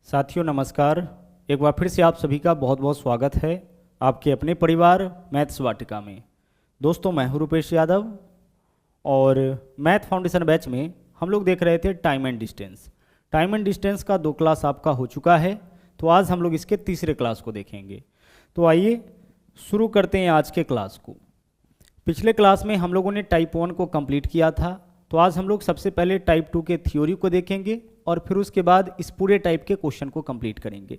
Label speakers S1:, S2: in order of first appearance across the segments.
S1: साथियों नमस्कार। एक बार फिर से आप सभी का बहुत बहुत स्वागत है आपके अपने परिवार मैथ्स वाटिका में। दोस्तों मैं हूं रुपेश यादव और मैथ फाउंडेशन बैच में हम लोग देख रहे थे time and distance. Time and distance का 2 क्लास आपका हो चुका है, तो आज हम लोग इसके तीसरे क्लास को देखेंगे। तो आइए शुरू करते हैं आज के क्लास को। पिछले क्लास में हम लोगों ने टाइप 1 को कंप्लीट किया था, तो आज हम लोग सबसे पहले टाइप 2 के थ्योरी को देखेंगे और फिर उसके बाद इस पूरे टाइप के क्वेश्चन को कंप्लीट करेंगे।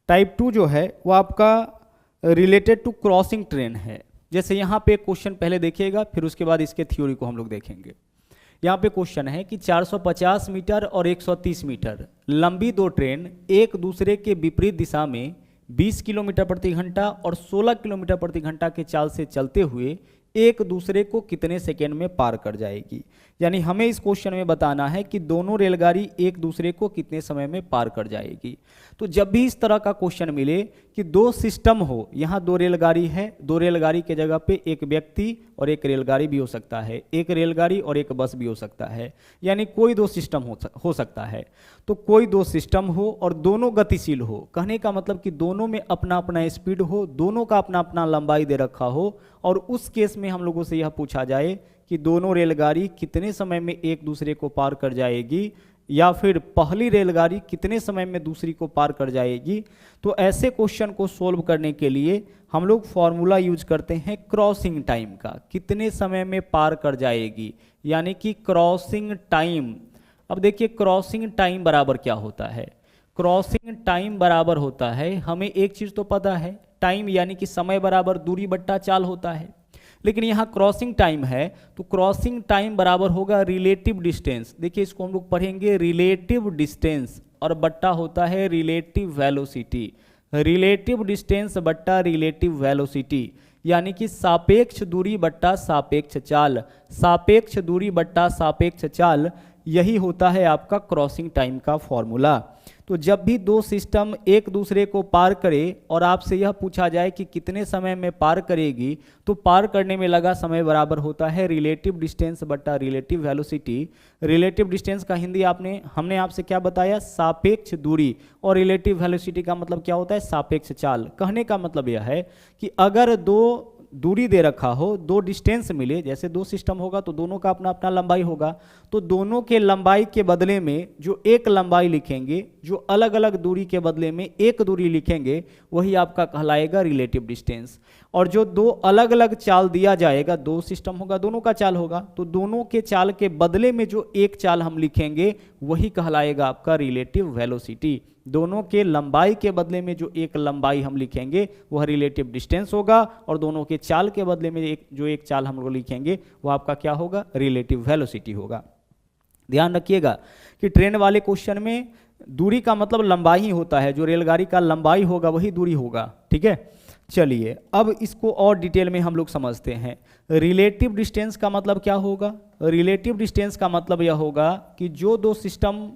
S1: टाइप 2 जो है वो आपका रिलेटेड टू क्रॉसिंग ट्रेन है। जैसे यहाँ पे क्वेश्चन पहले देखिएगा, फिर उसके बाद इसके थ्योरी को हम लोग देखेंगे। यहाँ पे क्वेश्चन है कि 450 मीटर और 130 मीटर लंबी 2 ट्रेन एक दूसरे के विपरीत दिशा में 20 किलोमीटर प्रति घंटा और 16 किलोमीटर प्रति घंटा के चाल से चलते हुए एक दूसरे को कितने सेकेंड में पार कर जाएगी। यानी हमें इस क्वेश्चन में बताना है कि दोनों रेलगाड़ी एक दूसरे को कितने समय में पार कर जाएगी। तो जब भी इस तरह का क्वेश्चन मिले कि 2 सिस्टम हो, यहाँ 2 रेलगाड़ी है, 2 रेलगाड़ी के जगह पे एक व्यक्ति और एक रेलगाड़ी भी हो सकता है, एक रेलगाड़ी और एक बस भी हो सकता है, यानी कोई 2 सिस्टम हो सकता है। तो कोई 2 सिस्टम हो और दोनों गतिशील हो, कहने का मतलब कि दोनों में अपना अपना स्पीड हो, दोनों का अपना अपना लंबाई दे रखा हो, और उस केस में हम लोगों से यह पूछा जाए कि दोनों रेलगाड़ी कितने समय में एक दूसरे को पार कर जाएगी, या फिर पहली रेलगाड़ी कितने समय में दूसरी को पार कर जाएगी। तो ऐसे क्वेश्चन को सोल्व करने के लिए हम लोग फॉर्मूला यूज करते हैं क्रॉसिंग टाइम का, कितने समय में पार कर जाएगी, यानी कि क्रॉसिंग टाइम। अब देखिए क्रॉसिंग टाइम बराबर क्या होता है। क्रॉसिंग टाइम बराबर होता है, हमें एक चीज़ तो पता है, टाइम यानी कि समय बराबर दूरी बट्टा चाल होता है, लेकिन यहाँ क्रॉसिंग टाइम है तो क्रॉसिंग टाइम बराबर होगा रिलेटिव डिस्टेंस। देखिए इसको हम लोग पढ़ेंगे रिलेटिव डिस्टेंस और बट्टा होता है रिलेटिव वेलोसिटी। रिलेटिव डिस्टेंस बट्टा रिलेटिव वेलोसिटी यानी कि सापेक्ष दूरी बट्टा सापेक्ष चाल, सापेक्ष दूरी बट्टा सापेक्ष चाल, यही होता है आपका क्रॉसिंग टाइम का फॉर्मूला। तो जब भी 2 सिस्टम एक दूसरे को पार करे और आपसे यह पूछा जाए कि कितने समय में पार करेगी, तो पार करने में लगा समय बराबर होता है रिलेटिव डिस्टेंस बट्टा रिलेटिव वेलोसिटी। रिलेटिव डिस्टेंस का हिंदी हमने आपसे क्या बताया, सापेक्ष दूरी, और रिलेटिव वेलोसिटी का मतलब क्या होता है, सापेक्ष चाल। कहने का मतलब यह है कि अगर 2 दूरी दे रखा हो, 2 डिस्टेंस मिले, जैसे 2 सिस्टम होगा तो दोनों का अपना अपना लंबाई होगा, तो दोनों के लंबाई के बदले में जो एक लंबाई लिखेंगे, जो अलग अलग दूरी के बदले में एक दूरी लिखेंगे, वही आपका कहलाएगा रिलेटिव डिस्टेंस। और जो 2 अलग अलग चाल दिया जाएगा, 2 सिस्टम होगा, दोनों का चाल होगा, तो दोनों के चाल के बदले में जो एक चाल हम लिखेंगे वही कहलाएगा आपका रिलेटिव वेलोसिटी। दोनों के लंबाई के बदले में जो एक लंबाई हम लिखेंगे वह रिलेटिव डिस्टेंस होगा, और दोनों के चाल के बदले में एक चाल हम लोग लिखेंगे वो आपका क्या होगा, रिलेटिव वेलोसिटी होगा। ध्यान रखिएगा कि ट्रेन वाले क्वेश्चन में दूरी का मतलब लंबाई ही होता है, जो रेलगाड़ी का लंबाई होगा वही दूरी होगा। ठीक है, चलिए अब इसको और डिटेल में हम लोग समझते हैं। रिलेटिव डिस्टेंस का मतलब क्या होगा। रिलेटिव डिस्टेंस का मतलब यह होगा कि जो 2 सिस्टम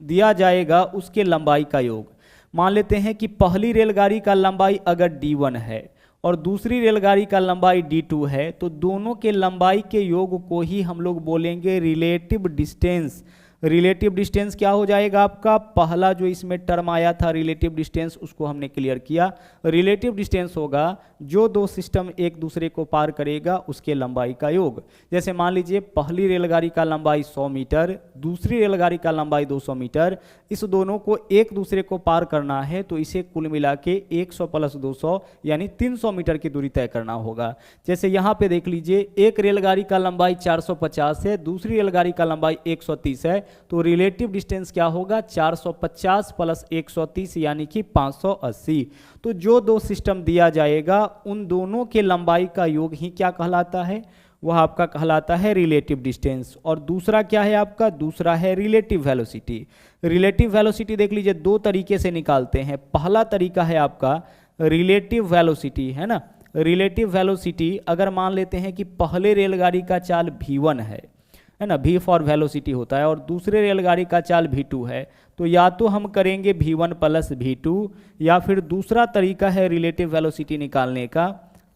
S1: दिया जाएगा उसके लंबाई का योग। मान लेते हैं कि पहली रेलगाड़ी का लंबाई अगर d1 है और दूसरी रेलगाड़ी का लंबाई d2 है, तो दोनों के लंबाई के योग को ही हम लोग बोलेंगे रिलेटिव डिस्टेंस। रिलेटिव डिस्टेंस क्या हो जाएगा आपका, पहला जो इसमें टर्म आया था रिलेटिव डिस्टेंस, उसको हमने क्लियर किया। रिलेटिव डिस्टेंस होगा जो 2 सिस्टम एक दूसरे को पार करेगा उसके लंबाई का योग। जैसे मान लीजिए पहली रेलगाड़ी का लंबाई 100 मीटर, दूसरी रेलगाड़ी का लंबाई 200 मीटर, इस दोनों को एक दूसरे को पार करना है, तो इसे कुल मिला के 100 + 200 यानी 300 मीटर की दूरी तय करना होगा। जैसे यहाँ पे देख लीजिए, एक रेलगाड़ी का लंबाई 450 है, दूसरी रेलगाड़ी का लंबाई 130 है, तो रिलेटिव डिस्टेंस क्या होगा, 450 + 130 यानी कि 580। तो जो 2 सिस्टम दिया जाएगा उन दोनों के लंबाई का योग ही क्या कहलाता है, वह आपका कहलाता है रिलेटिव डिस्टेंस। और दूसरा क्या है आपका, दूसरा है रिलेटिव वेलोसिटी। रिलेटिव वेलोसिटी देख लीजिए 2 तरीके से निकालते हैं। पहला तरीका है आपका रिलेटिव वेलोसिटी, है ना। रिलेटिव वेलोसिटी अगर मान लेते हैं कि पहले रेलगाड़ी का चाल v1 है ना, v फॉर वेलोसिटी होता है, और दूसरे रेलगाड़ी का चाल v2 है, तो या तो हम करेंगे v1 + v2, या फिर दूसरा तरीका है रिलेटिव वेलोसिटी निकालने का।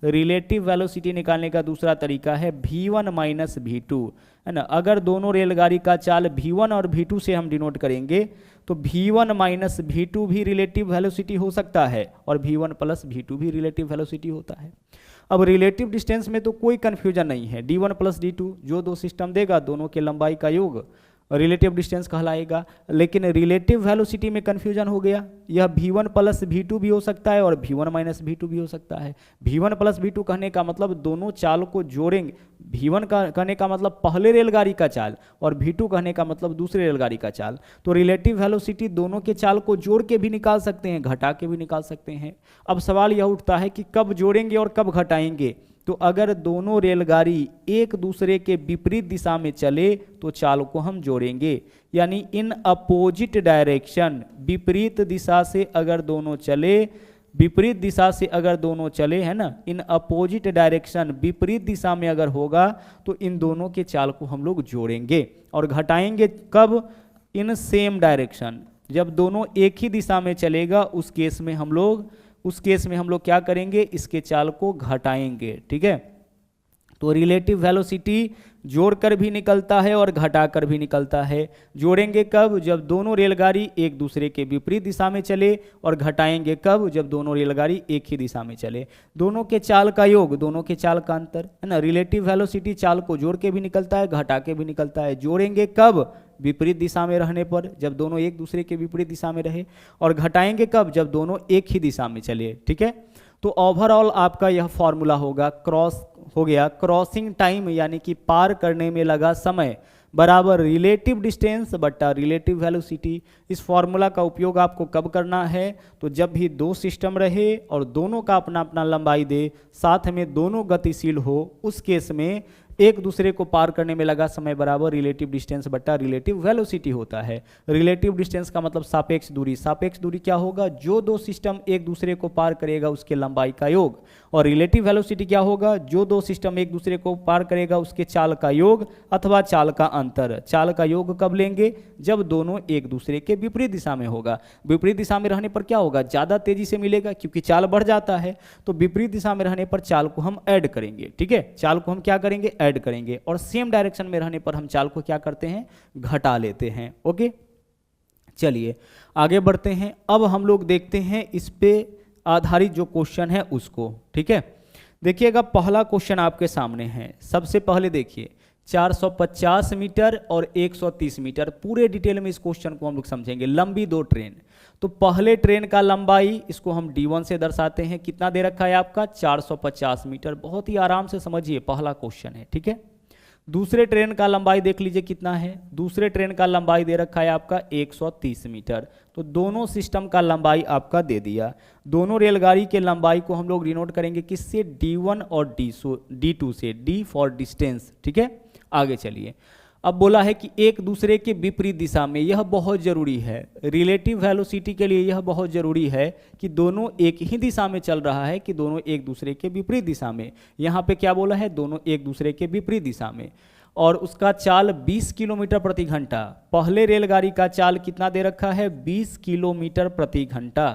S1: रिलेटिव वेलोसिटी निकालने का दूसरा तरीका है v1 - v2, है ना। अगर दोनों रेलगाड़ी का चाल v1 और v2 से हम डिनोट करेंगे तो V1 माइनस V2 भी रिलेटिव वेलोसिटी हो सकता है और V1 प्लस V2 भी रिलेटिव वेलोसिटी होता है। अब रिलेटिव डिस्टेंस में तो कोई कन्फ्यूजन नहीं है, D1 प्लस D2 जो दो सिस्टम देगा दोनों के लंबाई का योग रिलेटिव डिस्टेंस कहलाएगा। लेकिन रिलेटिव वेलोसिटी में कन्फ्यूजन हो गया, यह V1 प्लस V2 भी हो सकता है और V1 माइनस V2 भी हो सकता है। V1 प्लस V2 कहने का मतलब दोनों चाल को जोड़ेंगे, V1 का कहने का मतलब पहले रेलगाड़ी का चाल और V2 कहने का मतलब दूसरे रेलगाड़ी का चाल। तो रिलेटिव वेलोसिटी दोनों के चाल को जोड़ के भी निकाल सकते हैं, घटा के भी निकाल सकते हैं। अब सवाल यह उठता है कि कब जोड़ेंगे और कब घटाएंगे। तो अगर दोनों रेलगाड़ी एक दूसरे के विपरीत दिशा में चले तो चाल को हम जोड़ेंगे, यानी इन अपोजिट डायरेक्शन, विपरीत दिशा से अगर दोनों चले, विपरीत दिशा से अगर दोनों चले, है ना, इन अपोजिट डायरेक्शन विपरीत दिशा में अगर होगा तो इन दोनों के चाल को हम लोग जोड़ेंगे। और घटाएंगे कब? इन सेम डायरेक्शन, जब दोनों एक ही दिशा में चलेगा उस केस में हम लोग क्या करेंगे, इसके चाल को घटाएंगे। ठीक है, तो रिलेटिव वेलोसिटी जोड़कर भी निकलता है और घटाकर भी निकलता है। जोड़ेंगे कब? जब दोनों रेलगाड़ी एक दूसरे के विपरीत दिशा में चले, और घटाएंगे कब? जब दोनों रेलगाड़ी एक ही दिशा में चले। दोनों के चाल का योग, दोनों के चाल का अंतर, है ना। रिलेटिव वेलोसिटी चाल को जोड़ के भी निकलता है, घटा के भी निकलता है। जोड़ेंगे कब? विपरीत दिशा में रहने पर, जब दोनों एक दूसरे के विपरीत दिशा में रहे। और घटाएंगे कब? जब दोनों एक ही दिशा में चले। ठीक है, तो ओवरऑल आपका यह फॉर्मूला होगा, क्रॉसिंग टाइम यानी कि पार करने में लगा समय बराबर रिलेटिव डिस्टेंस बटा रिलेटिव वेलोसिटी। इस फॉर्मूला का उपयोग आपको कब करना है? तो जब भी दो सिस्टम रहे और दोनों का अपना अपना लंबाई दे, साथ में दोनों गतिशील हो, उस केस में एक दूसरे को पार करने में लगा समय बराबर रिलेटिव डिस्टेंस बटा रिलेटिव वेलोसिटी होता है। रिलेटिव डिस्टेंस का मतलब सापेक्ष दूरी। सापेक्ष दूरी क्या होगा? जो दो सिस्टम एक दूसरे को पार करेगा उसके लंबाई का योग। और रिलेटिव वेलोसिटी क्या होगा? जो दो सिस्टम एक दूसरे को पार करेगा उसके चाल का योग अथवा चाल का अंतर। चाल का योग कब लेंगे? जब दोनों एक दूसरे के विपरीत दिशा में होगा। विपरीत दिशा में रहने पर क्या होगा? ज़्यादा तेजी से मिलेगा क्योंकि चाल बढ़ जाता है। तो विपरीत दिशा में रहने पर चाल को हम ऐड करेंगे। ठीक है, चाल को हम क्या करेंगे? ऐड करेंगे। और सेम डायरेक्शन में रहने पर हम चाल को क्या करते हैं? घटा लेते हैं। ओके, चलिए आगे बढ़ते हैं। अब हम लोग देखते हैं इस पे आधारित जो क्वेश्चन है उसको। ठीक है, देखिएगा पहला क्वेश्चन आपके सामने है। सबसे पहले देखिए 450 मीटर और 130 मीटर, पूरे डिटेल में इस क्वेश्चन को हम लोग समझेंगे। लंबी दो ट्रेन, तो पहले ट्रेन का लंबाई इसको हम D1 से दर्शाते हैं। कितना दे रखा है आपका? 450 मीटर। बहुत ही आराम से समझिए, पहला क्वेश्चन है। ठीक है, दूसरे ट्रेन का लंबाई देख लीजिए कितना है। दूसरे ट्रेन का लंबाई दे रखा है आपका 130 मीटर। तो दोनों सिस्टम का लंबाई आपका दे दिया। दोनों रेलगाड़ी के लंबाई को हम लोग डिनोट करेंगे किससे? D1 और D2 से। D for distance. ठीक है, आगे चलिए। अब बोला है कि एक दूसरे के विपरीत दिशा में, यह बहुत जरूरी है। रिलेटिव वेलोसिटी के लिए यह बहुत जरूरी है कि दोनों एक ही दिशा में चल रहा है, कि दोनों एक दूसरे के विपरीत दिशा में। यहाँ पे क्या बोला है? दोनों एक दूसरे के विपरीत दिशा में। और उसका चाल 20 किलोमीटर प्रति घंटा। पहले रेलगाड़ी का चाल कितना दे रखा है? 20 किलोमीटर प्रति घंटा।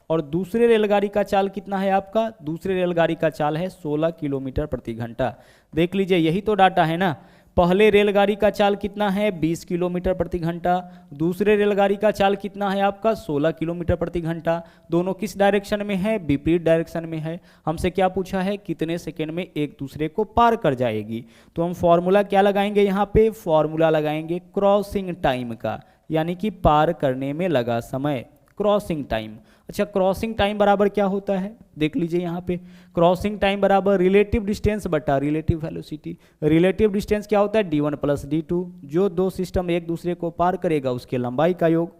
S1: और दूसरे रेलगाड़ी का चाल कितना है आपका? दूसरे रेलगाड़ी का चाल है 16 किलोमीटर प्रति घंटा। देख लीजिए, यही तो डाटा है ना। पहले रेलगाड़ी का चाल कितना है? 20 किलोमीटर प्रति घंटा। दूसरे रेलगाड़ी का चाल कितना है आपका? 16 किलोमीटर प्रति घंटा। दोनों किस डायरेक्शन में है? विपरीत डायरेक्शन में है। हमसे क्या पूछा है? कितने सेकेंड में एक दूसरे को पार कर जाएगी। तो हम फॉर्मूला क्या लगाएंगे यहाँ पे? फॉर्मूला लगाएंगे क्रॉसिंग टाइम का, यानी कि पार करने में लगा समय, क्रॉसिंग टाइम। अच्छा, क्रॉसिंग टाइम बराबर क्या होता है? देख लीजिए यहाँ पे, क्रॉसिंग टाइम बराबर रिलेटिव डिस्टेंस बटा रिलेटिव वेलोसिटी। रिलेटिव डिस्टेंस क्या होता है? D1 plus D2। जो दो सिस्टम एक दूसरे को पार करेगा उसके लंबाई का योग।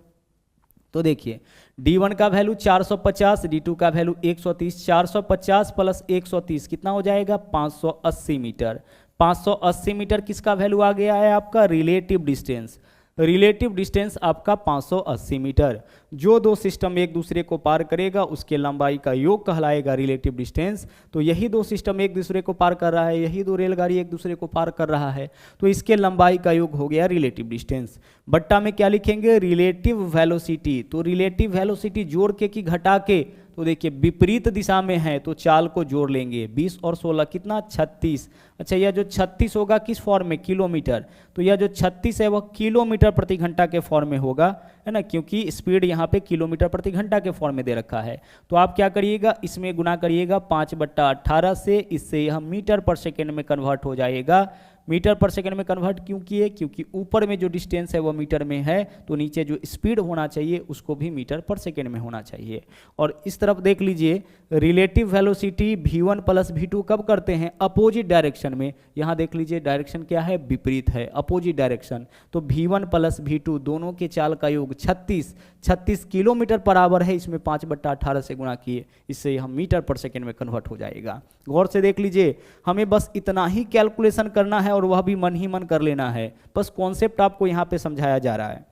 S1: तो देखिए, D1 का वैल्यू 450, D2 का वैल्यू 130। 450 प्लस 130 कितना हो जाएगा? 580 मीटर। 580 मीटर किसका वैल्यू आ गया है आपका? Relative distance. रिलेटिव डिस्टेंस आपका 580 मीटर। जो दो सिस्टम एक दूसरे को पार करेगा उसके लंबाई का योग कहलाएगा रिलेटिव डिस्टेंस। तो यही दो सिस्टम एक दूसरे को पार कर रहा है, यही दो रेलगाड़ी एक दूसरे को पार कर रहा है, तो इसके लंबाई का योग हो गया रिलेटिव डिस्टेंस। बट्टा में क्या लिखेंगे? Relative velocity. तो रिलेटिव वेलोसिटी जोड़ के कि घटा के? तो देखिए विपरीत दिशा में है तो चाल को जोड़ लेंगे, 20 और 16 कितना 36। अच्छा यह जो 36 होगा किस फॉर्म में, किलोमीटर, तो यह जो 36 है वह किलोमीटर प्रति घंटा के फॉर्म में होगा, है ना, क्योंकि स्पीड यहाँ पे किलोमीटर प्रति घंटा के फॉर्म में दे रखा है। तो आप क्या करिएगा, इसमें गुना करिएगा 5/18 से, इससे यह मीटर पर सेकेंड में कन्वर्ट हो जाएगा। मीटर पर सेकंड में कन्वर्ट क्यों किए, क्योंकि ऊपर में जो डिस्टेंस है वो मीटर में है, तो नीचे जो स्पीड होना चाहिए उसको भी मीटर पर सेकंड में होना चाहिए। और इस तरफ देख लीजिए relative velocity v1 plus v2 कब करते हैं, अपोजिट डायरेक्शन में। यहाँ देख लीजिए डायरेक्शन क्या है, विपरीत है, अपोजिट डायरेक्शन। तो v1 प्लस v2 दोनों के चाल का योग 36 किलोमीटर पर आवर है, इसमें 5/18 से गुणा किए, इससे हम मीटर पर सेकेंड में कन्वर्ट हो जाएगा। गौर से देख लीजिए, हमें बस इतना ही कैलकुलेशन करना है और वह भी मन ही मन कर लेना है, बस कॉन्सेप्ट आपको यहाँ पे समझाया जा रहा है।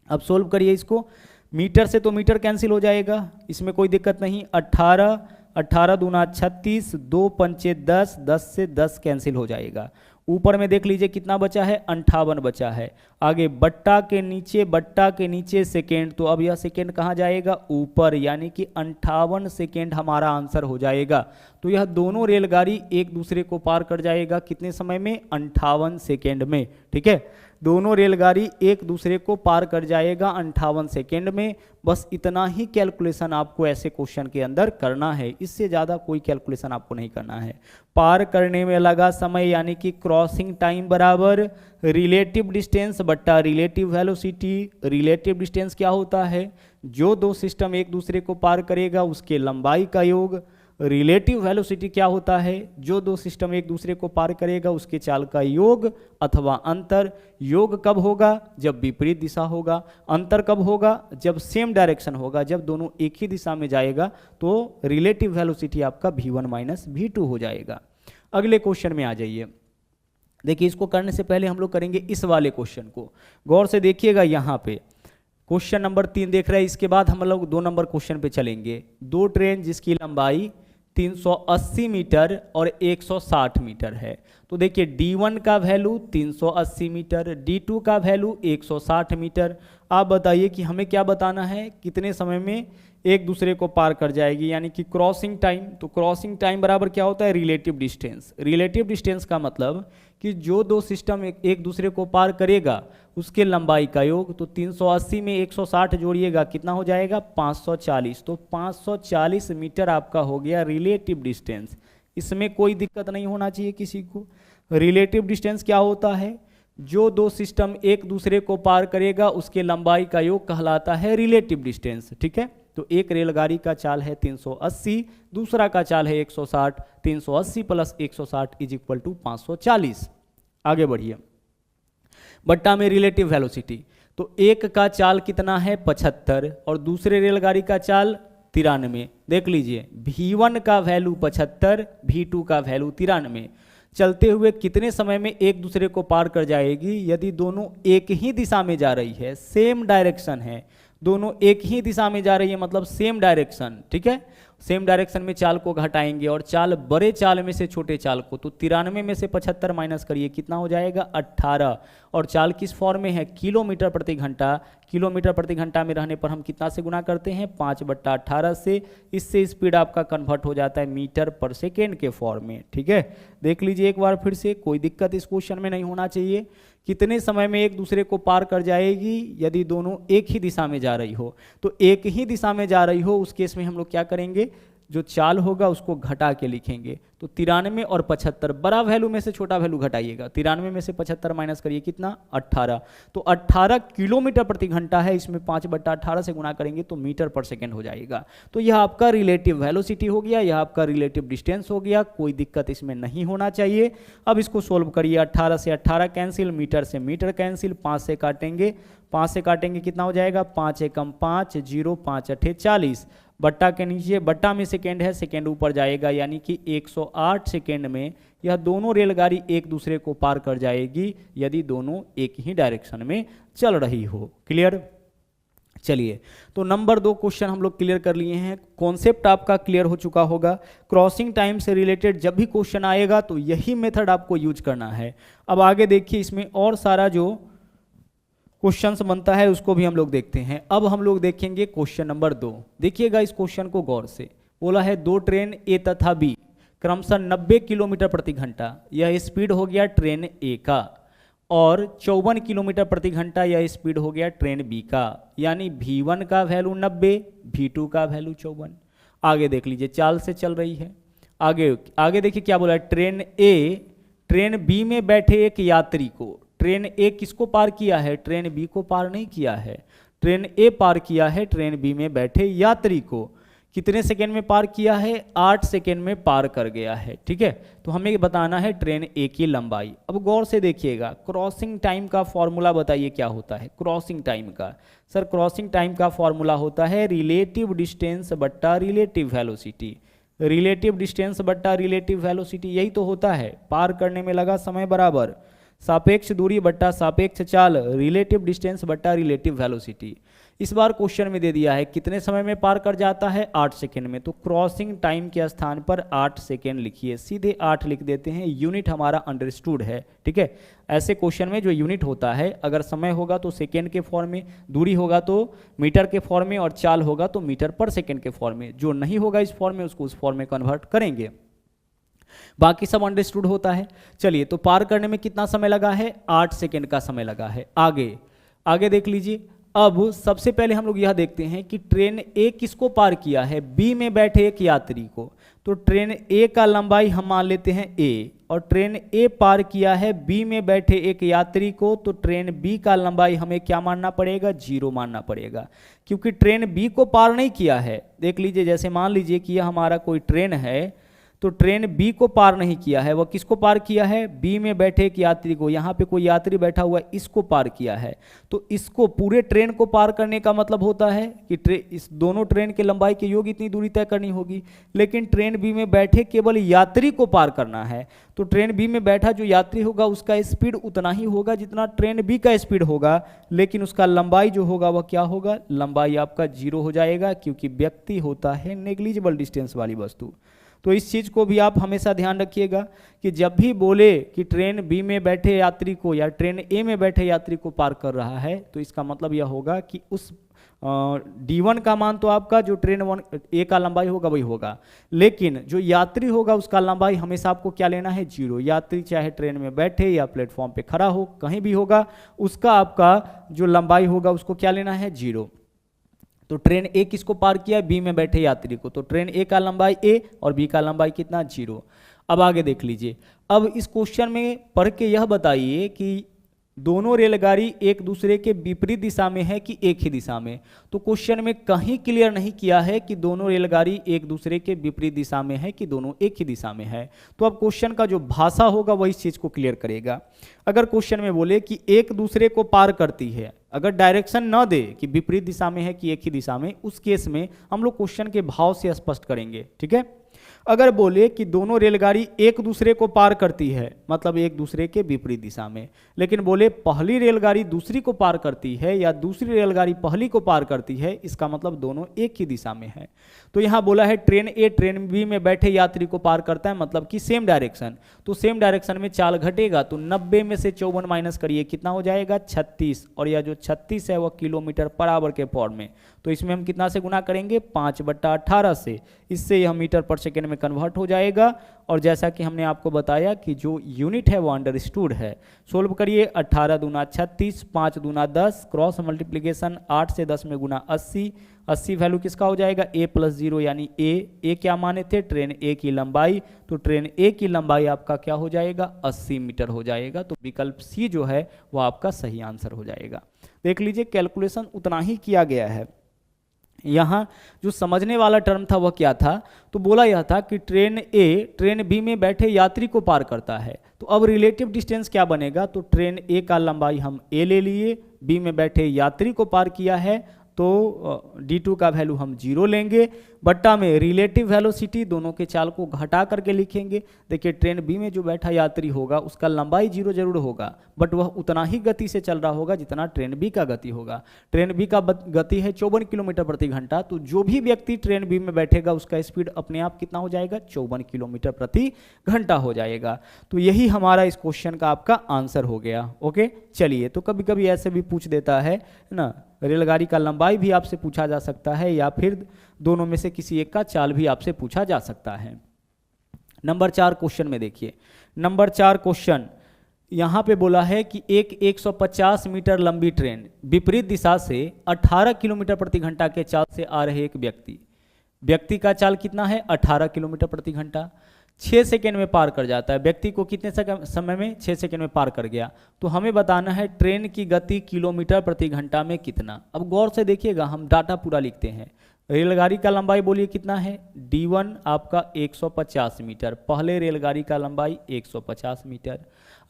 S1: अब सोल्व करिए इसको, मीटर से तो मीटर कैंसिल हो जाएगा, इसमें कोई दिक्कत नहीं। 18 दूना 36, 2 पंचे 10, 10 से 10 कैंसिल हो जाएगा। ऊपर में देख लीजिए कितना बचा है, 58 बचा है। आगे बट्टा के नीचे सेकेंड, तो अब यह सेकेंड कहाँ जाएगा, ऊपर, यानी कि 58 सेकेंड हमारा आंसर हो जाएगा। तो यह दोनों रेलगाड़ी एक दूसरे को पार कर जाएगा कितने समय में, 58 सेकेंड में। ठीक है, दोनों रेलगाड़ी एक दूसरे को पार कर जाएगा 58 सेकेंड में। बस इतना ही कैलकुलेशन आपको ऐसे क्वेश्चन के अंदर करना है, इससे ज़्यादा कोई कैलकुलेशन आपको नहीं करना है। पार करने में लगा समय यानी कि क्रॉसिंग टाइम बराबर रिलेटिव डिस्टेंस बट्टा रिलेटिव वेलोसिटी। रिलेटिव डिस्टेंस क्या होता है, जो दो सिस्टम एक दूसरे को पार करेगा उसके लंबाई का योग। रिलेटिव वेलोसिटी क्या होता है, जो दो सिस्टम एक दूसरे को पार करेगा उसके चाल का योग अथवा अंतर। योग कब होगा, जब विपरीत दिशा होगा। अंतर कब होगा, जब सेम डायरेक्शन होगा, जब दोनों एक ही दिशा में जाएगा तो रिलेटिव वेलोसिटी आपका v1 माइनस v2 हो जाएगा। अगले क्वेश्चन में आ जाइए। देखिए इसको करने से पहले हम लोग करेंगे इस वाले क्वेश्चन को, गौर से देखिएगा। यहाँ पे क्वेश्चन नंबर 3 देख रहे हैं, इसके बाद हम लोग 2 नंबर क्वेश्चन पे चलेंगे। दो ट्रेन जिसकी लंबाई 380 मीटर और 160 मीटर है। तो देखिए D1 का वैल्यू 380 मीटर, D2 का वैल्यू 160 मीटर। आप बताइए कि हमें क्या बताना है, कितने समय में एक दूसरे को पार कर जाएगी, यानी कि क्रॉसिंग टाइम। तो क्रॉसिंग टाइम बराबर क्या होता है, रिलेटिव डिस्टेंस। रिलेटिव डिस्टेंस का मतलब कि जो दो सिस्टम एक दूसरे को पार करेगा उसके लंबाई का योग। तो 380 में 160 जोड़िएगा कितना हो जाएगा, 540। तो 540 मीटर आपका हो गया रिलेटिव डिस्टेंस। इसमें कोई दिक्कत नहीं होना चाहिए किसी को। रिलेटिव डिस्टेंस क्या होता है, जो दो सिस्टम एक दूसरे को पार करेगा उसके लंबाई का योग कहलाता है रिलेटिव डिस्टेंस। ठीक है, तो एक रेलगाड़ी का चाल है 380, दूसरा का चाल है 160। 380 प्लस 160 इज इक्वल टू 540। आगे बढ़िए, बट्टा में रिलेटिव वेलोसिटी। तो एक का चाल कितना है 75 और दूसरे रेलगाड़ी का चाल 93। देख लीजिए v1 का वैल्यू 75, v2 का वैल्यू 93। चलते हुए कितने समय में एक दूसरे को पार कर जाएगी, यदि दोनों एक ही दिशा में जा रही है, सेम डायरेक्शन है, दोनों एक ही दिशा में जा रही है मतलब सेम डायरेक्शन। ठीक है, सेम डायरेक्शन में चाल को घटाएंगे और चाल बड़े चाल में से छोटे चाल को, तो 93 में से 75 माइनस करिए कितना हो जाएगा 18। और चाल किस फॉर्म में है, किलोमीटर प्रति घंटा। किलोमीटर प्रति घंटा में रहने पर हम कितना से गुना करते हैं, 5/18 से। इससे स्पीड आपका कन्वर्ट हो जाता है मीटर पर सेकेंड के फॉर्म में। ठीक है, देख लीजिए एक बार फिर से, कोई दिक्कत इस क्वेश्चन में नहीं होना चाहिए। कितने समय में एक दूसरे को पार कर जाएगी, यदि दोनों एक ही दिशा में जा रही हो। तो एक ही दिशा में जा रही हो उस केस में हम लोग क्या करेंगे, जो चाल होगा उसको घटा के लिखेंगे। तो 93 और 75, बड़ा वैल्यू में से छोटा वैल्यू घटाइएगा। 93 में से 75 माइनस करिए कितना 18। तो 18 किलोमीटर प्रति घंटा है, इसमें 5/18 से गुणा करेंगे तो मीटर पर सेकेंड हो जाएगा। तो यह आपका रिलेटिव वेलोसिटी हो गया, यह आपका रिलेटिव डिस्टेंस हो गया, कोई दिक्कत इसमें नहीं होना चाहिए। अब इसको सोल्व करिए, 18 से 18 कैंसिल, मीटर से मीटर कैंसिल, 5 से काटेंगे, 5 से काटेंगे कितना हो जाएगा, 5 एकम 5, 0, 5 अठे 40। बट्टा के नीचे, बट्टा में सेकेंड है, सेकेंड ऊपर जाएगा, यानी कि 108 सेकेंड में यह दोनों रेलगाड़ी एक दूसरे को पार कर जाएगी, यदि दोनों एक ही डायरेक्शन में चल रही हो। क्लियर, चलिए तो नंबर 2 क्वेश्चन हम लोग क्लियर कर लिए हैं। कॉन्सेप्ट आपका क्लियर हो चुका होगा। क्रॉसिंग टाइम से रिलेटेड जब भी क्वेश्चन आएगा तो यही मेथड आपको यूज करना है। अब आगे देखिए, इसमें और सारा जो क्वेश्चंस बनता है उसको भी हम लोग देखते हैं। अब हम लोग देखेंगे क्वेश्चन नंबर 2। देखिएगा इस क्वेश्चन को गौर से। बोला है दो ट्रेन ए तथा बी क्रमशः 90 किलोमीटर प्रति घंटा, यह स्पीड हो गया ट्रेन ए का, और 54 किलोमीटर प्रति घंटा यह स्पीड हो गया ट्रेन बी का। यानी V1 का वैल्यू 90, V2 का वैल्यू 54। आगे देख लीजिए, चाल से चल रही है। आगे देखिए क्या बोला है, ट्रेन ए ट्रेन बी में बैठे एक यात्री को, ट्रेन ए किसको पार किया है, ट्रेन बी को पार नहीं किया है, ट्रेन ए पार किया है ट्रेन बी में बैठे यात्री को। कितने सेकेंड में पार किया है, 8 सेकेंड में पार कर गया है। ठीक है, तो हमें बताना है ट्रेन ए की लंबाई। अब गौर से देखिएगा, क्रॉसिंग टाइम का फॉर्मूला बताइए क्या होता है। क्रॉसिंग टाइम का, सर क्रॉसिंग टाइम का फॉर्मूला होता है रिलेटिव डिस्टेंस बट्टा रिलेटिव वेलोसिटी। रिलेटिव डिस्टेंस बट्टा रिलेटिव वेलोसिटी, यही तो होता है, पार करने में लगा समय बराबर सापेक्ष दूरी बट्टा सापेक्ष चाल, रिलेटिव डिस्टेंस बट्टा रिलेटिव वेलोसिटी। इस बार क्वेश्चन में दे दिया है कितने समय में पार कर जाता है, 8 सेकेंड में। तो क्रॉसिंग टाइम के स्थान पर 8 सेकेंड लिखिए, सीधे 8 लिख देते हैं। यूनिट हमारा अंडरस्टूड है। ठीक है, ऐसे क्वेश्चन में जो यूनिट होता है, अगर समय होगा तो सेकेंड के फॉर्म में, दूरी होगा तो मीटर के फॉर्म में, और चाल होगा तो मीटर पर सेकेंड के फॉर्म में। जो नहीं होगा इस फॉर्म में उसको उस फॉर्म में कन्वर्ट करेंगे, बाकी सब अंडरस्टूड होता है। चलिए, तो पार करने में कितना समय लगा है, 8 सेकेंड का समय लगा है। आगे देख लीजिए। अब सबसे पहले हम लोग यह देखते हैं कि ट्रेन ए किसको पार किया है, बी में बैठे एक यात्री को। तो ट्रेन ए का लंबाई हम मान लेते हैं ए, और ट्रेन ए पार किया है बी में बैठे एक यात्री को। तो ट्रेन बी का लंबाई हमें क्या मानना पड़ेगा, 0 मानना पड़ेगा, क्योंकि ट्रेन बी को पार नहीं किया है। देख लीजिए, जैसे मान लीजिए कि यह हमारा कोई ट्रेन है, तो ट्रेन बी को पार नहीं किया है, वह किसको पार किया है, बी में बैठे एक यात्री को। यहाँ पे कोई यात्री बैठा हुआ है, इसको पार किया है। तो इसको पूरे ट्रेन को पार करने का मतलब होता है कि इस दोनों ट्रेन के लंबाई के योग इतनी दूरी तय करनी होगी। लेकिन ट्रेन बी में बैठे केवल यात्री को पार करना है। तो ट्रेन बी में बैठा जो यात्री होगा उसका स्पीड उतना ही होगा जितना ट्रेन बी का स्पीड होगा, लेकिन उसका लंबाई जो होगा वह क्या होगा, लंबाई आपका 0 हो जाएगा, क्योंकि व्यक्ति होता है नेग्लिजिबल डिस्टेंस वाली वस्तु। तो इस चीज़ को भी आप हमेशा ध्यान रखिएगा कि जब भी बोले कि ट्रेन बी में बैठे यात्री को या ट्रेन ए में बैठे यात्री को पार कर रहा है, तो इसका मतलब यह होगा कि उस D1 का मान तो आपका जो ट्रेन 1 ए का लंबाई होगा वही होगा, लेकिन जो यात्री होगा उसका लंबाई हमेशा आपको क्या लेना है, 0। यात्री चाहे ट्रेन में बैठे या प्लेटफॉर्म पे खड़ा हो, कहीं भी होगा, उसका आपका जो लंबाई होगा उसको क्या लेना है, 0। तो ट्रेन ए किसको पार किया, बी में बैठे यात्री को। तो ट्रेन ए का लंबाई ए और बी का लंबाई कितना, 0। अब आगे देख लीजिए। अब इस क्वेश्चन में पढ़ के यह बताइए कि दोनों रेलगाड़ी एक दूसरे के विपरीत दिशा में है कि एक ही दिशा में। तो क्वेश्चन में कहीं क्लियर नहीं किया है कि दोनों रेलगाड़ी एक दूसरे के विपरीत दिशा में है कि दोनों एक ही दिशा में है। तो अब क्वेश्चन का जो भाषा होगा वही इस चीज़ को क्लियर करेगा। अगर क्वेश्चन में बोले कि एक दूसरे को पार करती है, अगर डायरेक्शन न दे कि विपरीत दिशा में है कि एक ही दिशा में, उस केस में हम लोग क्वेश्चन के भाव से स्पष्ट करेंगे। ठीक है, अगर बोले कि दोनों रेलगाड़ी एक दूसरे को पार करती है, मतलब एक दूसरे के विपरीत दिशा में, लेकिन बोले पहली रेलगाड़ी दूसरी को पार करती है या दूसरी रेलगाड़ी पहली को पार करती है, इसका मतलब दोनों एक ही दिशा में है। तो यहाँ बोला है ट्रेन ए ट्रेन बी में बैठे यात्री को पार करता है, मतलब कि सेम डायरेक्शन। तो सेम डायरेक्शन में चाल घटेगा, तो 90 में से 54 माइनस करिए, कितना हो जाएगा, 36। और यह जो 36 है वह किलोमीटर पर आवर के फॉर्म में। तो इसमें हम कितना से गुना करेंगे, 5/18 से। इससे यह मीटर पर सेकेंड में कन्वर्ट हो जाएगा। और जैसा कि हमने आपको बताया कि जो यूनिट है वो अंडरस्टूड है। सोल्व करिए, 18 दूना 36, 5 दूना 10, क्रॉस मल्टीप्लिकेशन 8 से 10 में गुना 80। 80 वैल्यू किसका हो जाएगा, a+0 यानी ए क्या माने थे, ट्रेन ए की लंबाई। तो ट्रेन ए की लंबाई आपका क्या हो जाएगा, 80 मीटर हो जाएगा। तो विकल्प सी जो है वो आपका सही आंसर हो जाएगा। देख लीजिए, कैलकुलेशन उतना ही किया गया है। यहाँ जो समझने वाला टर्म था वह क्या था, तो बोला यह था कि ट्रेन ए ट्रेन बी में बैठे यात्री को पार करता है। तो अब रिलेटिव डिस्टेंस क्या बनेगा, तो ट्रेन ए का लंबाई हम ए ले लिए, बी में बैठे यात्री को पार किया है, तो d2 का वैल्यू हम 0 लेंगे, बट्टा में रिलेटिव वेलोसिटी, दोनों के चाल को घटा करके लिखेंगे। देखिए ट्रेन बी में जो बैठा यात्री होगा उसका लंबाई 0 जरूर होगा, बट वह उतना ही गति से चल रहा होगा जितना ट्रेन बी का गति होगा। ट्रेन बी का गति है 54 किलोमीटर प्रति घंटा, तो जो भी व्यक्ति ट्रेन बी में बैठेगा उसका स्पीड अपने आप कितना हो जाएगा, 54 किलोमीटर प्रति घंटा हो जाएगा। तो यही हमारा इस क्वेश्चन का आपका आंसर हो गया। ओके, चलिए, तो कभी कभी ऐसे भी पूछ देता है ना, रेलगाड़ी का लंबाई भी आपसे पूछा जा सकता है, या फिर दोनों में से किसी एक का चाल भी आपसे पूछा जा सकता है। नंबर 4 क्वेश्चन में देखिए, नंबर 4 क्वेश्चन यहाँ पे बोला है कि एक 150 मीटर लंबी ट्रेन विपरीत दिशा से 18 किलोमीटर प्रति घंटा के चाल से आ रहे एक व्यक्ति का चाल कितना है, 18 किलोमीटर प्रति घंटा, 6 सेकेंड में पार कर जाता है। व्यक्ति को कितने समय में, 6 सेकेंड में पार कर गया। तो हमें बताना है ट्रेन की गति किलोमीटर प्रति घंटा में कितना। अब गौर से देखिएगा, हम डाटा पूरा लिखते हैं। रेलगाड़ी का लंबाई बोलिए कितना है, d1 आपका 150 मीटर, पहले रेलगाड़ी का लंबाई 150 मीटर।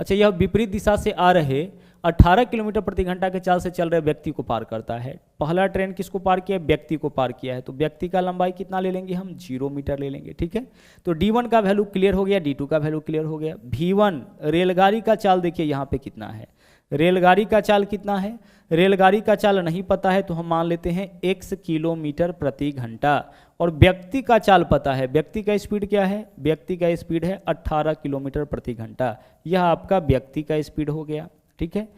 S1: अच्छा, यह विपरीत दिशा से आ रहे 18 किलोमीटर प्रति घंटा के चाल से चल रहे व्यक्ति को पार करता है। पहला ट्रेन किसको पार किया, व्यक्ति को पार किया है, तो व्यक्ति का लंबाई कितना ले लेंगे हम, 0 मीटर ले लेंगे। ठीक है, तो d1 का वैल्यू क्लियर हो गया, d2 का वैल्यू क्लियर हो गया। v1 रेलगाड़ी का चाल देखिए यहाँ पे कितना है, रेलगाड़ी का चाल कितना है, रेलगाड़ी का चाल नहीं पता है तो हम मान लेते हैं x किलोमीटर प्रति घंटा, और व्यक्ति का चाल पता है, व्यक्ति का स्पीड क्या है, व्यक्ति का स्पीड है 18 किलोमीटर प्रति घंटा। यह आपका व्यक्ति का स्पीड हो गया। ठीक है,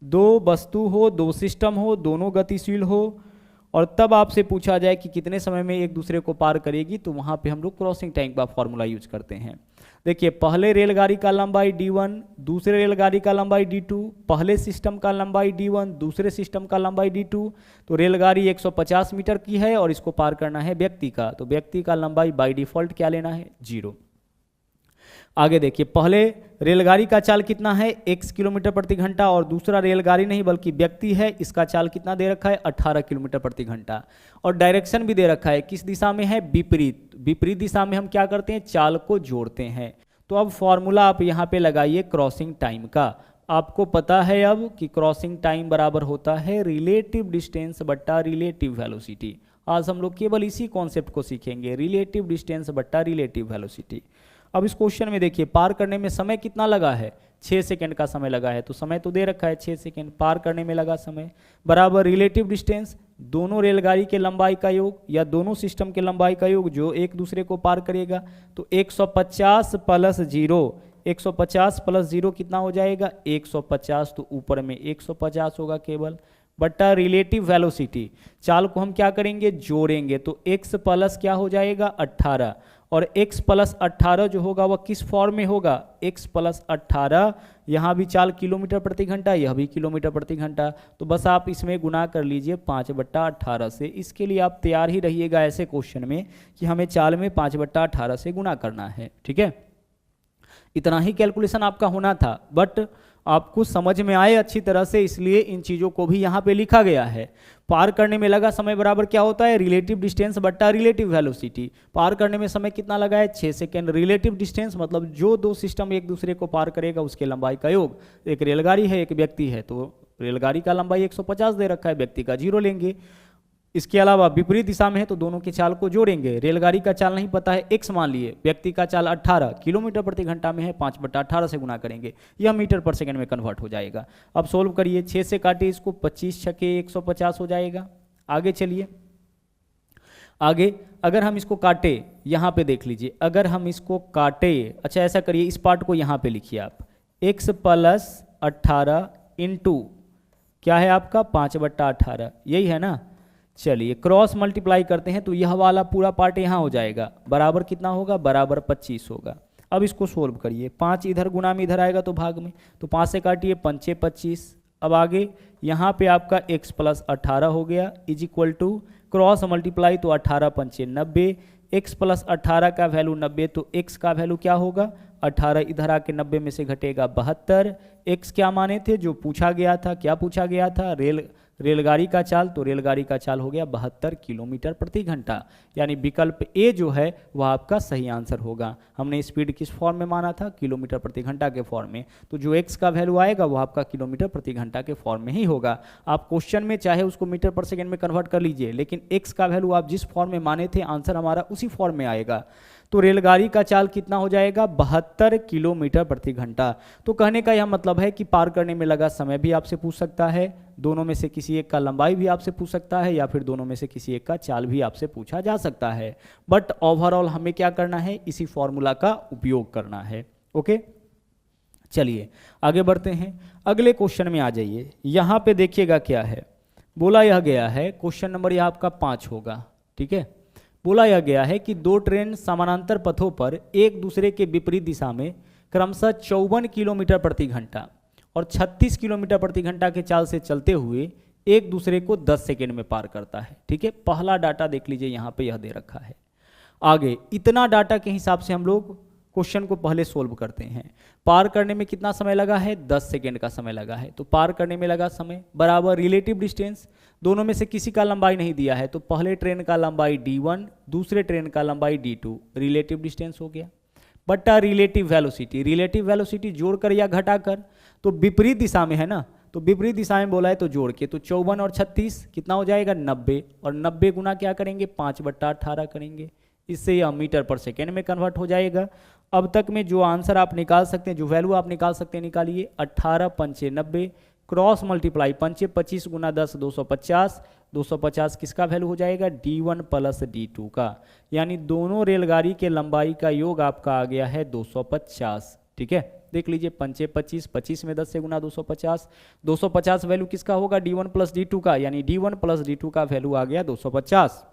S1: दो वस्तु हो, दो सिस्टम हो, दोनों गतिशील हो, और तब आपसे पूछा जाए कि कितने समय में एक दूसरे को पार करेगी, तो वहाँ पे हम लोग क्रॉसिंग टाइम का फॉर्मूला यूज करते हैं। देखिए, पहले रेलगाड़ी का लंबाई d1, दूसरे रेलगाड़ी का लंबाई d2, पहले सिस्टम का लंबाई d1, दूसरे सिस्टम का लंबाई d2। तो रेलगाड़ी 150 मीटर की है और इसको पार करना है व्यक्ति का, तो व्यक्ति का लंबाई बाय डिफॉल्ट क्या लेना है, 0। आगे देखिए, पहले रेलगाड़ी का चाल कितना है, x किलोमीटर प्रति घंटा, और दूसरा रेलगाड़ी नहीं बल्कि व्यक्ति है, इसका चाल कितना दे रखा है, 18 किलोमीटर प्रति घंटा, और डायरेक्शन भी दे रखा है, किस दिशा में है, विपरीत। विपरीत दिशा में हम क्या करते हैं, चाल को जोड़ते हैं। तो अब फॉर्मूला आप यहाँ पे लगाइए क्रॉसिंग टाइम का। आपको पता है अब कि क्रॉसिंग टाइम बराबर होता है रिलेटिव डिस्टेंस बट्टा रिलेटिव वेलोसिटी। आज हम लोग केवल इसी कॉन्सेप्ट को सीखेंगे, रिलेटिव डिस्टेंस बट्टा रिलेटिव वेलोसिटी। अब इस क्वेश्चन में देखिए, पार करने में समय कितना लगा है, 6 सेकेंड का समय लगा है, तो समय तो दे रखा है 6 सेकेंड, पार करने में लगा समय बराबर रिलेटिव डिस्टेंस, दोनों रेलगाड़ी के लंबाई का योग या दोनों सिस्टम के लंबाई का योग जो एक दूसरे को पार करेगा। तो 150 प्लस 0, 150 प्लस 0 कितना हो जाएगा, 150, तो ऊपर में 150 होगा केवल, बट्टा रिलेटिव वेलोसिटी। चाल को हम क्या करेंगे, जोड़ेंगे, तो x प्लस क्या हो जाएगा, 18, और x प्लस 18 जो होगा वह किस फॉर्म में होगा, x प्लस 18, यहाँ भी चाल किलोमीटर प्रति घंटा, यह भी किलोमीटर प्रति घंटा, तो बस आप इसमें गुना कर लीजिए 5/18 से। इसके लिए आप तैयार ही रहिएगा ऐसे क्वेश्चन में कि हमें चाल में 5/18 से गुना करना है। ठीक है, इतना ही कैलकुलेशन आपका होना था, बट आपको समझ में आए अच्छी तरह से, इसलिए इन चीज़ों को भी यहाँ पे लिखा गया है। पार करने में लगा समय बराबर क्या होता है, रिलेटिव डिस्टेंस बट्टा रिलेटिव वेलोसिटी। पार करने में समय कितना लगा है, 6 सेकेंड। रिलेटिव डिस्टेंस मतलब जो दो सिस्टम एक दूसरे को पार करेगा उसके लंबाई का योग। एक रेलगाड़ी है, एक व्यक्ति है, तो रेलगाड़ी का लंबाई 150 दे रखा है, व्यक्ति का 0 लेंगे। इसके अलावा विपरीत दिशा में है तो दोनों के चाल को जोड़ेंगे। रेलगाड़ी का चाल नहीं पता है, x मान लिए, व्यक्ति का चाल 18 किलोमीटर प्रति घंटा में है, 5/18 से गुना करेंगे, यह मीटर पर सेकंड में कन्वर्ट हो जाएगा। अब सोल्व करिए, 6 से काटिए इसको, 25 छके 150 हो जाएगा। आगे चलिए, आगे अगर हम इसको काटे, यहाँ पे देख लीजिए, अगर हम इसको काटे, अच्छा ऐसा करिए, इस पार्ट को यहाँ पे लिखिए आप, x प्लस 18 इंटू क्या है आपका 5/18, यही है ना। चलिए क्रॉस मल्टीप्लाई करते हैं तो यह वाला पूरा पार्ट यहाँ हो जाएगा, बराबर कितना होगा, बराबर 25 होगा। अब इसको सोल्व करिए, 5 इधर गुना में इधर आएगा तो भाग में, तो 5 से काटिए, 5 25। अब आगे यहाँ पे आपका x प्लस 18 हो गया, is equal to cross multiply तो 18 पंचे 90, x प्लस 18 का वैल्यू 90, तो x का वैल्यू क्या होगा, 18 इधर आके 90 में से घटेगा 72। x क्या माने थे, जो पूछा गया था, क्या पूछा गया था, रेलगाड़ी का चाल, तो रेलगाड़ी का चाल हो गया 72 किलोमीटर प्रति घंटा, यानी विकल्प ए जो है वह आपका सही आंसर होगा। हमने स्पीड किस फॉर्म में माना था, किलोमीटर प्रति घंटा के फॉर्म में, तो जो एक्स का वैल्यू आएगा वो आपका किलोमीटर प्रति घंटा के फॉर्म में ही होगा। आप क्वेश्चन में चाहे उसको मीटर पर सेकेंड में कन्वर्ट कर लीजिए, लेकिन एक्स का वैल्यू आप जिस फॉर्म में माने थे आंसर हमारा उसी फॉर्म में आएगा। तो रेलगाड़ी का चाल कितना हो जाएगा, 72 किलोमीटर प्रति घंटा। तो कहने का यह मतलब है कि पार करने में लगा समय भी आपसे पूछ सकता है, दोनों में से किसी एक का लंबाई भी आपसे पूछ सकता है, या फिर दोनों में से किसी एक का चाल भी आपसे पूछा जा सकता है। बट ओवरऑल हमें क्या करना है, इसी फॉर्मूला का उपयोग करना है। ओके, चलिए आगे बढ़ते हैं, अगले क्वेश्चन में आ जाइए। यहाँ पे देखिएगा क्या है, बोला यह गया है, क्वेश्चन नंबर यह आपका 5 होगा। ठीक है, बोला यह गया है कि दो ट्रेन समानांतर पथों पर एक दूसरे के विपरीत दिशा में क्रमशः 54 किलोमीटर प्रति घंटा और 36 किलोमीटर प्रति घंटा के चाल से चलते हुए एक दूसरे को 10 सेकेंड में पार करता है। ठीक है, पहला डाटा देख लीजिए, यहाँ पे यह दे रखा है। आगे इतना डाटा के हिसाब से हम लोग क्वेश्चन को पहले सोल्व करते हैं। पार करने में कितना समय लगा है, 10 सेकेंड का समय लगा है। तो पार करने में लगा समय बराबर रिलेटिव डिस्टेंस, दोनों में से किसी का लंबाई नहीं दिया है, तो पहले ट्रेन का लंबाई d1, दूसरे ट्रेन का लंबाई d2, रिलेटिव डिस्टेंस हो गया, बट्टा रिलेटिव वेलोसिटी। रिलेटिव वेलोसिटी जोड़कर या घटाकर, तो विपरीत दिशा में है ना, तो विपरीत दिशा में बोला है तो जोड़ के, तो 54 और 36 कितना हो जाएगा, 90, और 90 गुना क्या करेंगे, 5/18 करेंगे, इससे यह मीटर पर सेकेंड में कन्वर्ट हो जाएगा। अब तक में जो आंसर आप निकाल सकते हैं, जो वैल्यू आप निकाल सकते हैं निकालिए। 18 पंचे 90, क्रॉस मल्टीप्लाई, पंचे 25 गुना 10 250, 250 किसका वैल्यू हो जाएगा, d1 प्लस d2 का, यानी दोनों रेलगाड़ी के लंबाई का योग आपका आ गया है 250। ठीक है, देख लीजिए, पंचे 25, 25 में 10 से गुना 250, 250 वैल्यू किसका होगा, d1 प्लस d2 का, यानी d1 प्लस d2 का वैल्यू आ गया 250।